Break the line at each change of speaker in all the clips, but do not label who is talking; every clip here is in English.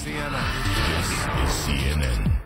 CNN. This is CNN.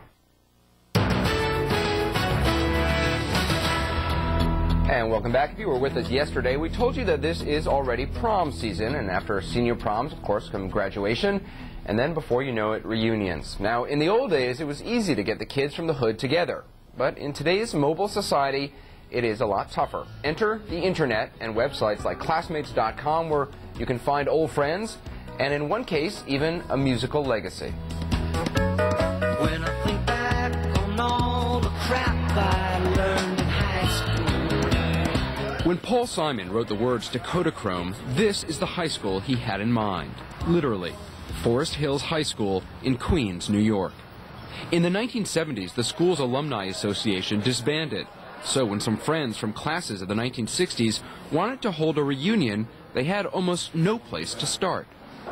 And welcome back. If you were with us yesterday, we told you that this is already prom season, and after senior proms, of course, come graduation, and then before you know it, reunions. Now, in the old days, it was easy to get the kids from the hood together, but in today's mobile society, it is a lot tougher. Enter the internet and websites like classmates.com, where you can find old friends, and in one case, even a musical legacy.
When I think back on all the crap I learned in high school.
When Paul Simon wrote the words to Kodachrome, this is the high school he had in mind. Literally, Forest Hills High School in Queens, New York. In the 1970s, the school's alumni association disbanded. So when some friends from classes of the 1960s wanted to hold a reunion, they had almost no place to start.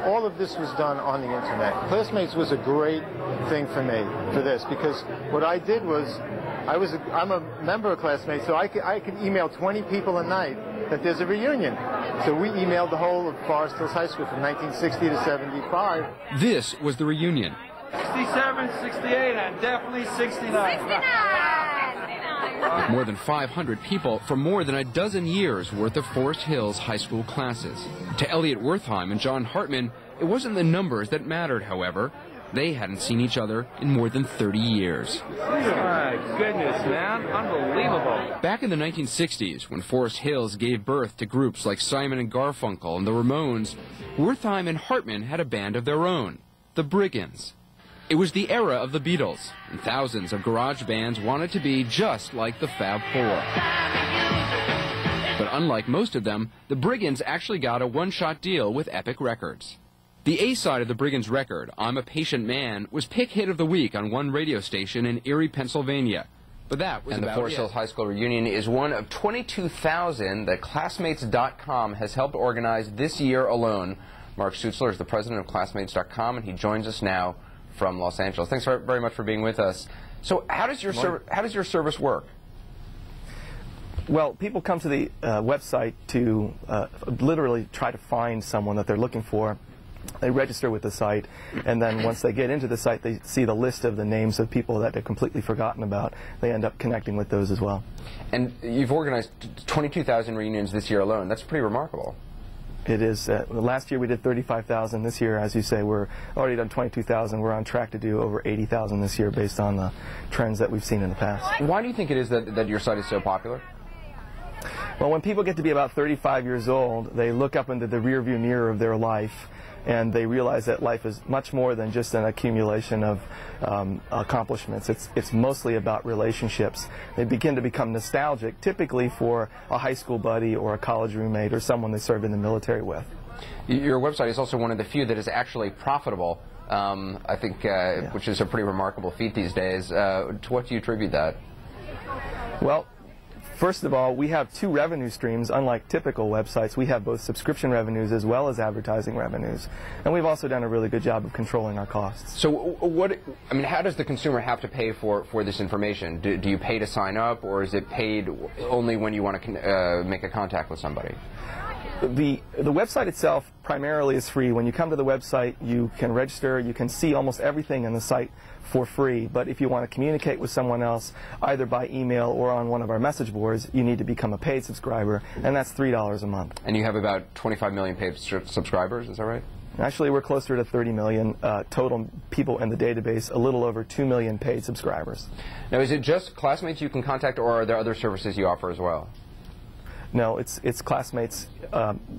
All of this was done on the internet. Classmates was a great thing for me for this, because what I did was, I'm a member of Classmates, so I could email 20 people a night that there's a reunion. So we emailed the whole of Forest Hills High School from 1960 to 75.
This was the reunion.
67, 68, and definitely 69. 69!
More than 500 people from more than a dozen years worth of Forest Hills High School classes. To Elliot Wertheim and John Hartman, it wasn't the numbers that mattered, however. They hadn't seen each other in more than 30 years.
My goodness, man. Unbelievable.
Back in the 1960s, when Forest Hills gave birth to groups like Simon and Garfunkel and the Ramones, Wertheim and Hartman had a band of their own, the Brigands. It was the era of the Beatles, and thousands of garage bands wanted to be just like the Fab Four. But unlike most of them, the Brigands actually got a one-shot deal with Epic Records. The A-side of the Brigands record, I'm a Patient Man, was pick hit of the week on one radio station in Erie, Pennsylvania. But that was
about it. And the Forest Hills High School reunion is one of 22,000 that Classmates.com has helped organize this year alone. Mark Stutzler is the president of Classmates.com, and he joins us now from Los Angeles. Thanks very much for being with us. So how does your service work?
Well, people come to the website to literally try to find someone that they're looking for. They register with the site, and then once they get into the site, they see the list of the names of people that they've completely forgotten about. They end up connecting with those as well. And
you've organized 22,000 reunions this year alone. That's pretty remarkable.
It is. Last year we did 35,000. This year, as you say, we're already done 22,000. We're on track to do over 80,000 this year based on the trends that we've seen in the past.
Why do you think it is that your site is so popular?
Well, when people get to be about 35 years old, they look up into the rearview mirror of their life, and they realize that life is much more than just an accumulation of accomplishments. It's mostly about relationships. They begin to become nostalgic, typically for a high school buddy or a college roommate or someone they served in the military with.
Your website is also one of the few that is actually profitable, I think, which is a pretty remarkable feat these days. To what do you attribute that?
Well, first of all, we have two revenue streams. Unlike typical websites, we have both subscription revenues as well as advertising revenues. And we've also done a really good job of controlling our costs.
So how does the consumer have to pay for this information? Do you pay to sign up, or is it paid only when you want to make a contact with somebody?
The website itself primarily is free. When you come to the website, you can register. You can see almost everything in the site for free. But if you want to communicate with someone else, either by email or on one of our message boards, you need to become a paid subscriber, and that's $3 a month.
And you have about 25 million paid subscribers, is that right?
Actually, we're closer to 30 million total people in the database, a little over 2 million paid subscribers.
Now, is it just Classmates you can contact, or are there other services you offer as well?
No, it's Classmates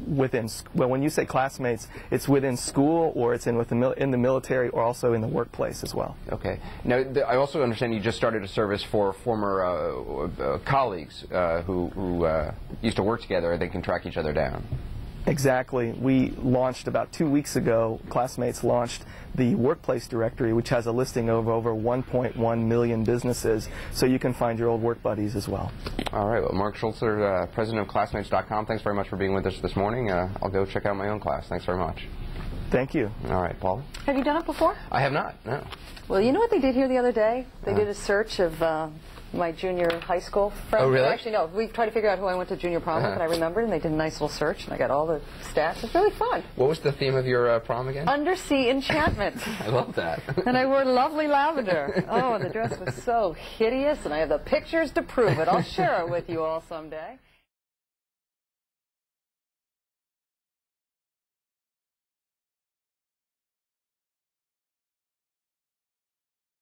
within. Well, when you say Classmates, it's within school, or it's in the military, or also in the workplace as well.
Okay. Now, I also understand you just started a service for former colleagues who used to work together, and they can track each other down.
Exactly. We launched about 2 weeks ago. Classmates launched the Workplace Directory, which has a listing of over 1.1 million businesses, so you can find your old work buddies as well.
All right. Well, Mark Schultzer, president of Classmates.com, thanks very much for being with us this morning. I'll go check out my own class. Thanks very much.
Thank you.
All right, Paula?
Have you done it before?
I have not, no.
Well, you know what they did here the other day? They did a search of my junior high school friends.
Oh, really?
Actually, no. We tried to figure out who I went to junior prom with, and I remembered, and they did a nice little search, and I got all the stats. It was really fun.
What was the theme of your prom again?
Undersea enchantment.
I love that.
And I wore lovely lavender. Oh, the dress was so hideous, and I have the pictures to prove it. I'll share it with you all someday.